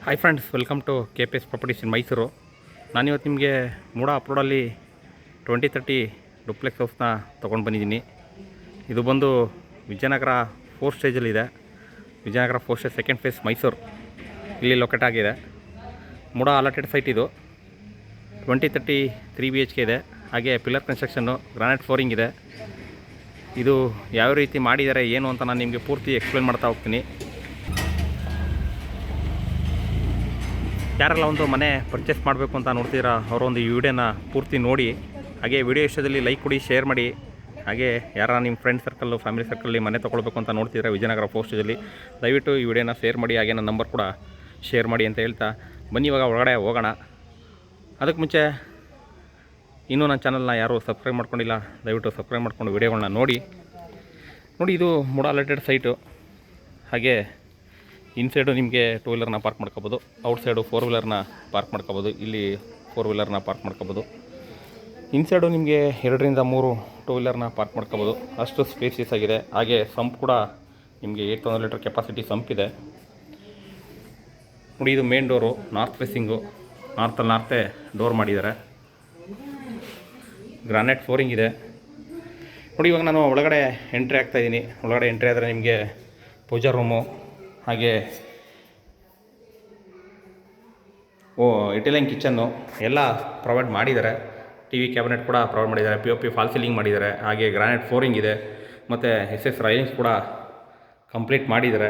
Hi friends, welcome to KPS properties in Mysuru. ನಾನಿವತ್ತು ನಿಮಗೆ ಮೂಡ ಅಪ್ರೋಡಲ್ಲಿ 2030 duplex ಹೌಸ್ನ ತೊಗೊಂಡು ಬಂದಿದ್ದೀನಿ. ಇದು ಬಂದು ವಿಜಯನಗರ 4th ಸ್ಟೇಜಲ್ಲಿದೆ. Vijayanagar 4th stage second phase Mysuru ಇಲ್ಲಿ ಲೊಕೇಟ್ ಆಗಿದೆ. ಮೂಡ ಅಲಾಟೆಡ್ ಸೈಟ್ ಇದು. 2030 3 BHK ಇದೆ. ಹಾಗೆ ಪಿಲ್ಲರ್ ಕನ್ಸ್ಟ್ರಕ್ಷನ್ನು, ಗ್ರಾನೈಟ್ ಫ್ಲೋರಿಂಗ್ ಇದೆ. ಇದು ಯಾವ ರೀತಿ ಮಾಡಿದ್ದಾರೆ ಏನು ಅಂತ ನಾನು ನಿಮಗೆ ಪೂರ್ತಿ ಎಕ್ಸ್ಪ್ಲೇನ್ ಮಾಡ್ತಾ ಹೋಗ್ತೀನಿ. ಯಾರೆಲ್ಲ ಒಂದು ಮನೆ ಪರ್ಚೇಸ್ ಮಾಡಬೇಕು ಅಂತ ನೋಡ್ತೀರಾ ಅವರೊಂದು ಈ ವಿಡಿಯೋನ ಪೂರ್ತಿ ನೋಡಿ. ಹಾಗೆ ವಿಡಿಯೋ ಇಷ್ಟದಲ್ಲಿ ಲೈಕ್ ಕೊಡಿ, ಶೇರ್ ಮಾಡಿ. ಹಾಗೆ ಯಾರ ನಿಮ್ಮ ಫ್ರೆಂಡ್ ಸರ್ಕಲ್ಲು, ಫ್ಯಾಮಿಲಿ ಸರ್ಕಲ್ಲಿ ಮನೆ ತೊಗೊಳ್ಬೇಕು ಅಂತ ನೋಡ್ತಿದ್ರೆ ವಿಜಯನಗರ 4th ಸ್ಟೇಜಲ್ಲಿ ದಯವಿಟ್ಟು ಈ ವಿಡಿಯೋನ ಶೇರ್ ಮಾಡಿ. ಹಾಗೆ ನನ್ನ ನಂಬರ್ ಕೂಡ ಶೇರ್ ಮಾಡಿ ಅಂತ ಹೇಳ್ತಾ ಬನ್ನಿ ಇವಾಗ ಒಳಗಡೆ ಹೋಗೋಣ. ಅದಕ್ಕೆ ಮುಂಚೆ ಇನ್ನೂ ನನ್ನ ಚಾನಲ್ನ ಯಾರೂ ಸಬ್ಸ್ಕ್ರೈಬ್ ಮಾಡ್ಕೊಂಡಿಲ್ಲ, ದಯವಿಟ್ಟು ಸಬ್ಸ್ಕ್ರೈಬ್ ಮಾಡ್ಕೊಂಡು ವಿಡಿಯೋಗಳನ್ನ ನೋಡಿ. ಇದು ಮೂಡ ಅಲಾಟೆಡ್ ಸೈಟು. ಹಾಗೆ ಇನ್ಸೈಡು ನಿಮಗೆ 2 ವೀಲರ್ನ ಪಾರ್ಕ್ ಮಾಡ್ಕೋಬೋದು, ಔಟ್ಸೈಡು 4 ವೀಲರ್ನ ಪಾರ್ಕ್ ಮಾಡ್ಕೋಬೋದು. ಇಲ್ಲಿ 4 ವೀಲರ್ನ ಪಾರ್ಕ್ ಮಾಡ್ಕೋಬೋದು. ಇನ್ಸೈಡು ನಿಮಗೆ 2ರಿಂದ 3 2 ವೀಲರ್ನ ಪಾರ್ಕ್ ಮಾಡ್ಕೋಬೋದು, ಅಷ್ಟು ಸ್ಪೇಸಿಯಸ್ ಆಗಿದೆ. ಹಾಗೆ ಸಂಪ್ ಕೂಡ ನಿಮಗೆ 800 ಲೀಟರ್ ಕೆಪಾಸಿಟಿ ಸಂಪ್ ಇದೆ. ಇದು ಮೇನ್ ಡೋರು, ನಾರ್ತ್ ಫೇಸಿಂಗು, ನಾರ್ತೆ ಡೋರ್ ಮಾಡಿದ್ದಾರೆ. ಗ್ರಾನೈಟ್ ಫ್ಲೋರಿಂಗ್ ಇದೆ. ಇವಾಗ ನಾನು ಒಳಗಡೆ ಎಂಟ್ರಿ ಆಗ್ತಾಯಿದ್ದೀನಿ. ಒಳಗಡೆ ಎಂಟ್ರಿ ಆದರೆ ನಿಮಗೆ ಪೂಜಾ ರೂಮು, ಹಾಗೆ ಇಟಾಲಿಯನ್ ಕಿಚನ್ನು ಎಲ್ಲ ಪ್ರೊವೈಡ್ ಮಾಡಿದ್ದಾರೆ. TV ಕ್ಯಾಬಿನೆಟ್ ಕೂಡ ಪ್ರೊವೈಡ್ ಮಾಡಿದ್ದಾರೆ. POP ಫಾಲ್ ಸೀಲಿಂಗ್ ಮಾಡಿದ್ದಾರೆ. ಹಾಗೆ ಗ್ರಾನೈಟ್ ಫ್ಲೋರಿಂಗ್ ಇದೆ. ಮತ್ತು SS ರೈಲಿಂಗ್ಸ್ ಕೂಡ ಕಂಪ್ಲೀಟ್ ಮಾಡಿದ್ದಾರೆ.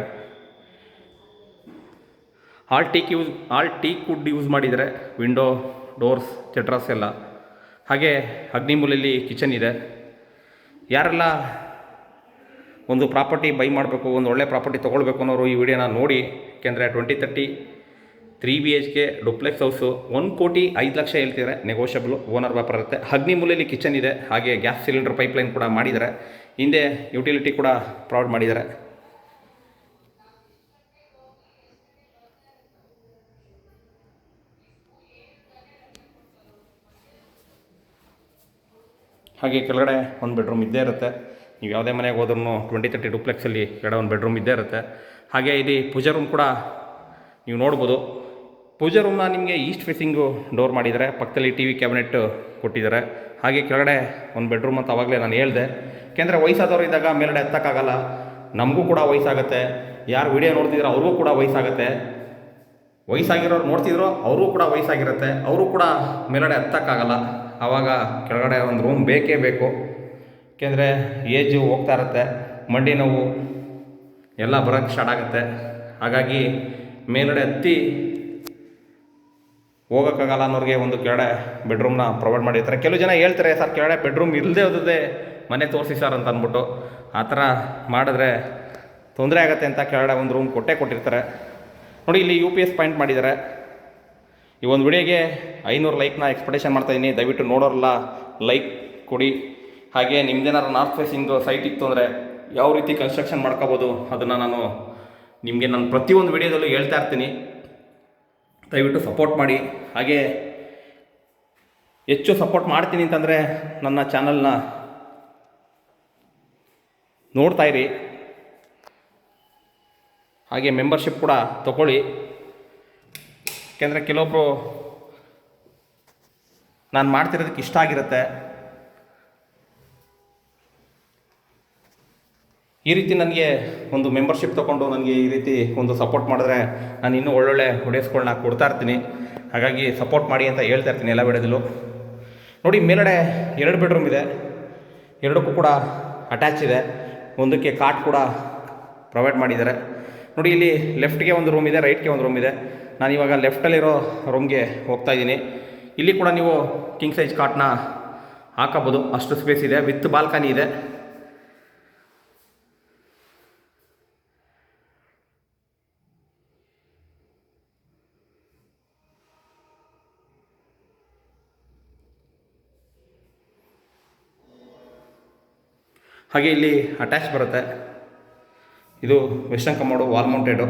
ಆಲ್ ಟೀಕ್ ವುಡ್ ಯೂಸ್ ಮಾಡಿದ್ದಾರೆ. ವಿಂಡೋ, ಡೋರ್ಸ್, ಚಟ್ರಾಸ್ ಎಲ್ಲ. ಹಾಗೆ ಅಗ್ನಿಮೂಲೆಯಲ್ಲಿ ಕಿಚನ್ ಇದೆ. ಯಾರೆಲ್ಲ ಒಂದು ಪ್ರಾಪರ್ಟಿ ಬೈ ಮಾಡಬೇಕು, ಒಂದು ಒಳ್ಳೆ ಪ್ರಾಪರ್ಟಿ ತೊಗೊಳ್ಬೇಕು ಅನ್ನೋರು ಈ ವಿಡಿಯೋನ ನೋಡಿ. ಯಾಕೆಂದರೆ 2030 3 BHK ಡುಪ್ಲೆಕ್ಸ್ ಹೌಸು 1,05,00,000 ಹೇಳ್ತಿದ್ದಾರೆ. ನೆಗೋಷಿಯಬಲು, ಓನರ್ ವ್ಯಾಪಾರ ಇರುತ್ತೆ. ಅಗ್ನಿಮೂಲೆಯಲ್ಲಿ ಕಿಚನ್ ಇದೆ. ಹಾಗೆ ಗ್ಯಾಸ್ ಸಿಲಿಂಡರ್ ಪೈಪ್ಲೈನ್ ಕೂಡ ಮಾಡಿದ್ದಾರೆ. ಹಿಂದೆ ಯುಟಿಲಿಟಿ ಕೂಡ ಪ್ರೊವೈಡ್ ಮಾಡಿದ್ದಾರೆ. ಹಾಗೆ ಕೆಳಗಡೆ ಒಂದು ಬೆಡ್ರೂಮ್ ಇದ್ದೇ ಇರುತ್ತೆ. ನೀವು ಯಾವುದೇ ಮನೆಗೆ ಹೋದ್ರೂ 2030 ಡುಪ್ಲೆಕ್ಸಲ್ಲಿ ಕೆಳಗಡೆ ಒಂದು ಬೆಡ್ರೂಮ್ ಇದ್ದೇ ಇರುತ್ತೆ. ಹಾಗೆ ಇಲ್ಲಿ ಪೂಜಾ ರೂಮ್ ಕೂಡ ನೀವು ನೋಡ್ಬೋದು. ಪೂಜಾ ರೂಮ್ನ ನಿಮಗೆ ಈಸ್ಟ್ ಫೇಸಿಂಗು ಡೋರ್ ಮಾಡಿದ್ದಾರೆ. ಪಕ್ಕದಲ್ಲಿ TV ಕ್ಯಾಬಿನೆಟ್ ಕೊಟ್ಟಿದ್ದಾರೆ. ಹಾಗೆ ಕೆಳಗಡೆ ಒಂದು ಬೆಡ್ರೂಮ್ ಅಂತ ಆವಾಗಲೇ ನಾನು ಹೇಳಿದೆ. ಯಾಕೆಂದರೆ ವಯಸ್ಸಾದವರು ಇದ್ದಾಗ ಮೇಲ್ಗಡೆ ಎತ್ತಕ್ಕಾಗಲ್ಲ. ನಮಗೂ ಕೂಡ ವಯಸ್ಸಾಗುತ್ತೆ. ಯಾರು ವಿಡಿಯೋ ನೋಡ್ತಿದ್ರು ಅವ್ರಿಗೂ ಕೂಡ ವಯಸ್ಸಾಗುತ್ತೆ. ವಯಸ್ಸಾಗಿರೋರು ನೋಡ್ತಿದ್ರು ಅವ್ರಿಗೂ ಕೂಡ ವಯಸ್ಸಾಗಿರುತ್ತೆ. ಅವರು ಕೂಡ ಮೇಲ್ಗಡೆ ಎತ್ತಕ್ಕಾಗಲ್ಲ. ಆವಾಗ ಕೆಳಗಡೆ ಒಂದು ರೂಮ್ ಬೇಕೇ ಬೇಕು. ಏಕೆಂದರೆ ಏಜು ಹೋಗ್ತಾ ಇರುತ್ತೆ, ಮಂಡಿ ನೋವು ಎಲ್ಲ ಬರೋಕ್ಕೆ ಸ್ಟಾರ್ಟ್ ಆಗುತ್ತೆ. ಹಾಗಾಗಿ ಮೇಲ್ಗಡೆ ಹತ್ತಿ ಹೋಗೋಕ್ಕಾಗಲ್ಲ ಅನ್ನೋರಿಗೆ ಒಂದು ಕೆಳಗಡೆ ಬೆಡ್ರೂಮ್ನ ಪ್ರೊವೈಡ್ ಮಾಡಿರ್ತಾರೆ. ಕೆಲವು ಜನ ಹೇಳ್ತಾರೆ, ಸರ್ ಕೆಳಗಡೆ ಬೆಡ್ರೂಮ್ ಇಲ್ಲದೆ ಹೋದದೆ ಮನೆ ತೋರಿಸಿ ಸರ್ ಅಂತ ಅಂದ್ಬಿಟ್ಟು. ಆ ಥರ ಮಾಡಿದ್ರೆ ತೊಂದರೆ ಆಗುತ್ತೆ ಅಂತ ಕೆಳಗಡೆ ಒಂದು ರೂಮ್ ಕೊಟ್ಟಿರ್ತಾರೆ. ಇಲ್ಲಿ UPS ಪಾಯಿಂಟ್ ಮಾಡಿದ್ದಾರೆ. ಈ ಒಂದು ವಿಡಿಯೋಗೆ 500 ಲೈಕ್ನ ಎಕ್ಸ್ಪೆಕ್ಟೇಷನ್ ಮಾಡ್ತಾಯಿದ್ದೀನಿ. ದಯವಿಟ್ಟು ನೋಡೋರಲ್ಲ ಲೈಕ್ ಕೊಡಿ. ಹಾಗೆ ನಿಮ್ದೇನಾದ್ರು ನಾರ್ತ್ ಫೇಸಿಂಗ್ ಸೈಟ್ ಇತ್ತು ಅಂದರೆ ಯಾವ ರೀತಿ ಕನ್ಸ್ಟ್ರಕ್ಷನ್ ಮಾಡ್ಕೋಬೋದು ಅದನ್ನು ನಾನು ಪ್ರತಿಯೊಂದು ವಿಡಿಯೋದಲ್ಲೂ ಹೇಳ್ತಾ ಇರ್ತೀನಿ. ದಯವಿಟ್ಟು ಸಪೋರ್ಟ್ ಮಾಡಿ. ಹಾಗೆ ಹೆಚ್ಚು ಸಪೋರ್ಟ್ ಮಾಡ್ತೀನಿ ಅಂತಂದರೆ ನನ್ನ ಚಾನಲ್ನ ನೋಡ್ತಾಯಿರಿ. ಹಾಗೆ ಮೆಂಬರ್ಶಿಪ್ ಕೂಡ ತಗೊಳ್ಳಿ. ಯಾಕೆಂದರೆ ಕೆಲವೊಬ್ಬರು ನಾನು ಮಾಡ್ತಿರೋದಕ್ಕೆ ಇಷ್ಟ ಆಗಿರುತ್ತೆ. ಈ ರೀತಿ ನನಗೆ ಒಂದು ಮೆಂಬರ್ಶಿಪ್ ತೊಗೊಂಡು ನನಗೆ ಈ ರೀತಿ ಒಂದು ಸಪೋರ್ಟ್ ಮಾಡಿದ್ರೆ ನಾನು ಇನ್ನೂ ಒಳ್ಳೊಳ್ಳೆ ವಿಡಿಯೋಸ್ಗಳನ್ನ ಕೊಡ್ತಾ ಇರ್ತೀನಿ. ಹಾಗಾಗಿ ಸಪೋರ್ಟ್ ಮಾಡಿ ಅಂತ ಹೇಳ್ತಾ ಇರ್ತೀನಿ ಎಲ್ಲ ವಿಡಿಯೋದಲ್ಲೂ. ಮೇಲ್ಗಡೆ 2 ಬೆಡ್ರೂಮ್ ಇದೆ. ಎರಡಕ್ಕೂ ಕೂಡ ಅಟ್ಯಾಚ್ ಇದೆ. ಒಂದಕ್ಕೆ ಕಾಟ್ ಕೂಡ ಪ್ರೊವೈಡ್ ಮಾಡಿದ್ದಾರೆ. ಇಲ್ಲಿ ಲೆಫ್ಟ್ಗೆ ಒಂದು ರೂಮ್ ಇದೆ, ರೈಟ್ಗೆ ಒಂದು ರೂಮ್ ಇದೆ. ನಾನು ಇವಾಗ ಲೆಫ್ಟಲ್ಲಿರೋ ರೂಮ್ಗೆ ಹೋಗ್ತಾಯಿದ್ದೀನಿ. ಇಲ್ಲಿ ಕೂಡ ನೀವು ಕಿಂಗ್ ಸೈಜ್ ಕಾಟ್ನ ಹಾಕೋಬೋದು, ಅಷ್ಟು ಸ್ಪೇಸ್ ಇದೆ. ವಿತ್ ಬಾಲ್ಕನಿ ಇದೆ. ಹಾಗೆ ಇಲ್ಲಿ ಅಟ್ಯಾಚ್ ಬರುತ್ತೆ. ಇದು ವೆಸ್ಟರ್ನ್ ಕಮೋಡು, ವಾಲ್ ಮೌಂಟೆಡು.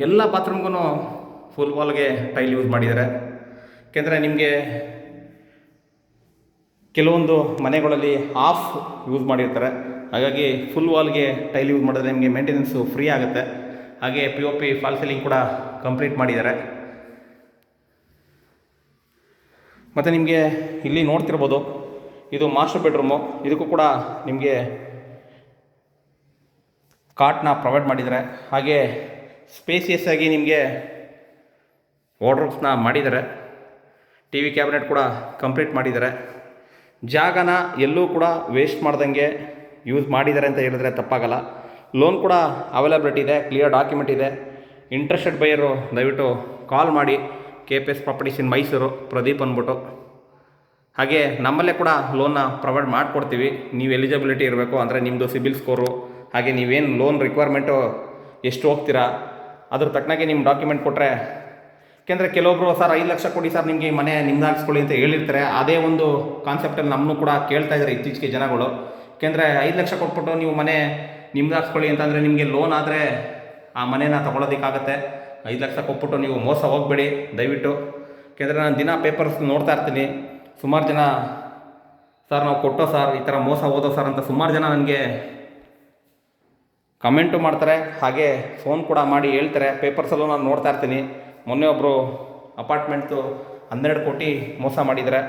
ಎಲ್ಲ ಬಾತ್ರೂಮ್ಗೂ ಫುಲ್ ವಾಲ್ಗೆ ಟೈಲ್ ಯೂಸ್ ಮಾಡಿದ್ದಾರೆ. ಯಾಕೆಂದರೆ ನಿಮಗೆ ಕೆಲವೊಂದು ಮನೆಗಳಲ್ಲಿ ಹಾಫ್ ಯೂಸ್ ಮಾಡಿರ್ತಾರೆ. ಹಾಗಾಗಿ ಫುಲ್ ವಾಲ್ಗೆ ಟೈಲ್ ಯೂಸ್ ಮಾಡಿದ್ರೆ ನಿಮಗೆ ಮೇಂಟೆನೆನ್ಸು ಫ್ರೀ ಆಗುತ್ತೆ. ಹಾಗೆ POP ಫಾಲ್ ಸೀಲಿಂಗ್ ಕೂಡ ಕಂಪ್ಲೀಟ್ ಮಾಡಿದ್ದಾರೆ. ಮತ್ತು ನಿಮಗೆ ಇಲ್ಲಿ ನೋಡ್ತಿರ್ಬೋದು, ಇದು ಮಾಸ್ಟರ್ ಬೆಡ್ರೂಮು. ಇದಕ್ಕೂ ಕೂಡ ನಿಮಗೆ ಕಾಟ್ನ ಪ್ರೊವೈಡ್ ಮಾಡಿದ್ದಾರೆ. ಹಾಗೆ ಸ್ಪೇಸಿಯಸ್ ಆಗಿ ನಿಮಗೆ ವಾರ್ಡ್ರೋಬ್ಸ್ನ ಮಾಡಿದ್ದಾರೆ. TV ಕ್ಯಾಬಿನೆಟ್ ಕೂಡ ಕಂಪ್ಲೀಟ್ ಮಾಡಿದ್ದಾರೆ. ಜಾಗನ ಎಲ್ಲೂ ಕೂಡ ವೇಸ್ಟ್ ಮಾಡ್ದಂಗೆ ಯೂಸ್ ಮಾಡಿದ್ದಾರೆ ಅಂತ ಹೇಳಿದ್ರೆ ತಪ್ಪಾಗಲ್ಲ. ಲೋನ್ ಕೂಡ ಅವೈಲಬಿಲಿಟಿ ಇದೆ, ಕ್ಲಿಯರ್ ಡಾಕ್ಯುಮೆಂಟ್ ಇದೆ. ಇಂಟ್ರೆಸ್ಟೆಡ್ ಬೈಯರು ದಯವಿಟ್ಟು ಕಾಲ್ ಮಾಡಿ. KPS properties in Mysuru, Pradeep ಅಂದ್ಬಿಟ್ಟು. ಹಾಗೆ ನಮ್ಮಲ್ಲೇ ಕೂಡ ಲೋನ್ನ ಪ್ರೊವೈಡ್ ಮಾಡಿಕೊಡ್ತೀವಿ. ನೀವು ಎಲಿಜಿಬಿಲಿಟಿ ಇರಬೇಕು, ಅಂದರೆ ನಿಮ್ಮದು ಸಿಬಿಲ್ ಸ್ಕೋರು, ಹಾಗೆ ನೀವೇನು ಲೋನ್ ರಿಕ್ವೈರ್ಮೆಂಟು ಎಷ್ಟು ಹೋಗ್ತೀರಾ ಅದ್ರ ತಕ್ಕನಾಗೆ ನಿಮ್ಮ ಡಾಕ್ಯುಮೆಂಟ್ ಕೊಟ್ಟರೆ. ಯಾಕೆಂದರೆ ಕೆಲವೊಬ್ಬರು ಸರ್ 5 ಲಕ್ಷ ಕೊಡಿ ಸರ್ ನಿಮಗೆ ಮನೆ ನಿಮ್ದು ಹಾಕ್ಸ್ಕೊಳ್ಳಿ ಅಂತ ಹೇಳಿರ್ತಾರೆ. ಅದೇ ಒಂದು ಕಾನ್ಸೆಪ್ಟಲ್ಲಿ ನಮ್ಮನ್ನು ಕೂಡ ಕೇಳ್ತಾ ಇದ್ದಾರೆ ಇತ್ತೀಚೆಗೆ ಜನಗಳು. ಯಾಕೆಂದರೆ 5 ಲಕ್ಷ ಕೊಟ್ಬಿಟ್ಟು ನೀವು ಮನೆ ನಿಮ್ದು ಹಾಕ್ಸ್ಕೊಳ್ಳಿ ಅಂತಂದರೆ ನಿಮಗೆ ಲೋನ್ ಆದರೆ ಆ ಮನೇನ ತೊಗೊಳೋದಕ್ಕಾಗತ್ತೆ. 5 ಲಕ್ಷ ಕೊಟ್ಬಿಟ್ಟು ನೀವು ಮೋಸ ಹೋಗಬೇಡಿ ದಯವಿಟ್ಟು. ಯಾಕೆಂದರೆ ನಾನು ದಿನ ಪೇಪರ್ಸ್ ನೋಡ್ತಾ ಇರ್ತೀನಿ. ಸುಮಾರು ಜನ ಸರ್ ನಾವು ಕೊಟ್ಟೋ ಸರ್ ಈ ಥರ ಮೋಸ ಹೋದೋ ಸರ್ ಅಂತ ಸುಮಾರು ಜನ ನನಗೆ ಕಮೆಂಟು ಮಾಡ್ತಾರೆ, ಹಾಗೆ ಫೋನ್ ಕೂಡ ಮಾಡಿ ಹೇಳ್ತಾರೆ. ಪೇಪರ್ಸಲ್ಲೂ ನಾನು ನೋಡ್ತಾ ಇರ್ತೀನಿ. ಮೊನ್ನೆ ಒಬ್ಬರು ಅಪಾರ್ಟ್ಮೆಂಟ್ದು 12 ಕೋಟಿ ಮೋಸ ಮಾಡಿದ್ದಾರೆ.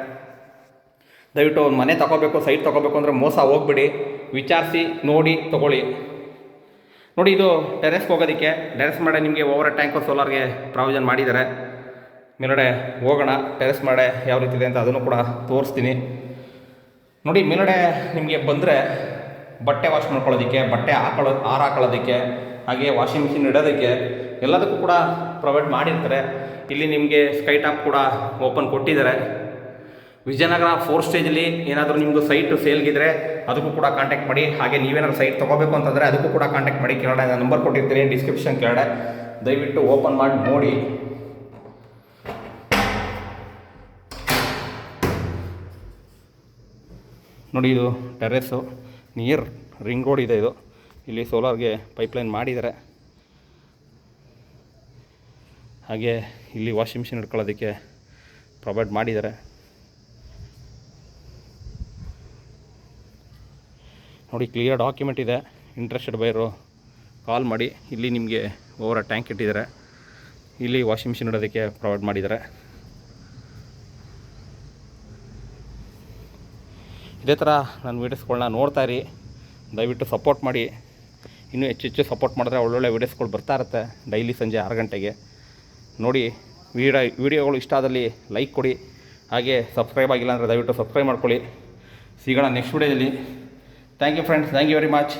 ದಯವಿಟ್ಟು ಒಂದು ಮನೆ ತೊಗೋಬೇಕು, ಸೈಟ್ ತೊಗೋಬೇಕು ಅಂದರೆ ಮೋಸ ಹೋಗ್ಬಿಡಿ, ವಿಚಾರಿಸಿ ನೋಡಿ ತೊಗೊಳ್ಳಿ. ನೋಡಿ, ಇದು ಟೆರೆಸ್ಗೆ ಹೋಗೋದಕ್ಕೆ. ಟೆರೆಸ್ ಮಾಡೇ ನಿಮಗೆ ಓವರ್ ಟ್ಯಾಂಕು ಸೋಲಾರ್ಗೆ ಪ್ರಾವಿಷನ್ ಮಾಡಿದ್ದಾರೆ. ಮೇಲ್ಗಡೆ ಹೋಗೋಣ, ಟೆರೆಸ್ ಮಾಡೇ ಯಾವ ರೀತಿ ಇದೆ ಅಂತ ಅದನ್ನು ಕೂಡ ತೋರಿಸ್ತೀನಿ. ನೋಡಿ, ಮೇಲ್ಗಡೆ ನಿಮಗೆ ಬಂದರೆ ಬಟ್ಟೆ ವಾಶ್ ಮಾಡ್ಕೊಳ್ಳೋದಕ್ಕೆ, ಬಟ್ಟೆ ಹಾಕೊಳ್ಳೋದಕ್ಕೆ, ಹಾಗೆ ವಾಷಿಂಗ್ ಮಿಷಿನ್ ಇಡೋದಕ್ಕೆ ಎಲ್ಲದಕ್ಕೂ ಕೂಡ ಪ್ರೊವೈಡ್ ಮಾಡಿರ್ತಾರೆ. ಇಲ್ಲಿ ನಿಮಗೆ ಸ್ಕೈ ಟಾಪ್ ಕೂಡ ಓಪನ್ ಕೊಟ್ಟಿದ್ದಾರೆ. ವಿಜಯನಗರ 4 ಸ್ಟೇಜಲ್ಲಿ ಏನಾದರೂ ನಿಮ್ಮದು ಸೈಟು ಸೇಲ್ಗಿದ್ರೆ ಅದಕ್ಕೂ ಕೂಡ ಕಾಂಟ್ಯಾಕ್ಟ್ ಮಾಡಿ. ಹಾಗೆ ನೀವೇನಾದ್ರು ಸೈಟ್ ತೊಗೋಬೇಕು ಅಂತಂದರೆ ಅದಕ್ಕೂ ಕೂಡ ಕಾಂಟ್ಯಾಕ್ಟ್ ಮಾಡಿ. ಕೆಳಗಡೆ ನಾನು ನಂಬರ್ ಕೊಟ್ಟಿರ್ತೀನಿ ಡಿಸ್ಕ್ರಿಪ್ಷನ್ ಕೆಳಗಡೆ, ದಯವಿಟ್ಟು ಓಪನ್ ಮಾಡಿ ನೋಡಿ. ನೋಡಿ, ಇದು ಟೆರೆಸ್ಸು, ನಿಯರ್ ರಿಂಗ್ ರೋಡ್ ಇದೆ. ಇದು ಇಲ್ಲಿ ಸೋಲಾರ್ಗೆ ಪೈಪ್ಲೈನ್ ಮಾಡಿದ್ದಾರೆ. ಹಾಗೆ ಇಲ್ಲಿ ವಾಷಿಂಗ್ ಮಿಷಿನ್ ಇಟ್ಕೊಳ್ಳೋದಕ್ಕೆ ಪ್ರೊವೈಡ್ ಮಾಡಿದ್ದಾರೆ. ನೋಡಿ, ಕ್ಲಿಯರ್ ಡಾಕ್ಯುಮೆಂಟ್ ಇದೆ. ಇಂಟ್ರೆಸ್ಟೆಡ್ ಬೈಯರು ಕಾಲ್ ಮಾಡಿ. ಇಲ್ಲಿ ನಿಮಗೆ ಓವರ್ ಟ್ಯಾಂಕ್ ಇಟ್ಟಿದ್ದಾರೆ. ಇಲ್ಲಿ ವಾಷಿಂಗ್ ಮಿಷಿನ್ ಇಡೋದಕ್ಕೆ ಪ್ರೊವೈಡ್ ಮಾಡಿದ್ದಾರೆ. ಇದೇ ಥರ ನನ್ನ ವೀಡಿಯೋಸ್ಗಳನ್ನ ನೋಡ್ತಾ ಇರಿ, ದಯವಿಟ್ಟು ಸಪೋರ್ಟ್ ಮಾಡಿ. ಇನ್ನೂ ಹೆಚ್ಚು ಸಪೋರ್ಟ್ ಮಾಡಿದ್ರೆ ಒಳ್ಳೊಳ್ಳೆ ವೀಡಿಯೋಸ್ಗಳು ಬರ್ತಾ ಇರುತ್ತೆ ಡೈಲಿ ಸಂಜೆ 6 ಗಂಟೆಗೆ. ನೋಡಿ, ವೀಡಿಯೋಗಳು ಇಷ್ಟ ಆದಲ್ಲಿ ಲೈಕ್ ಕೊಡಿ. ಹಾಗೆ ಸಬ್ಸ್ಕ್ರೈಬ್ ಆಗಿಲ್ಲ ಅಂದರೆ ದಯವಿಟ್ಟು ಸಬ್ಸ್ಕ್ರೈಬ್ ಮಾಡ್ಕೊಳ್ಳಿ. ಸಿಗೋಣ ನೆಕ್ಸ್ಟ್ ವೀಡಿಯೋದಲ್ಲಿ. Thank you friends, thank you very much.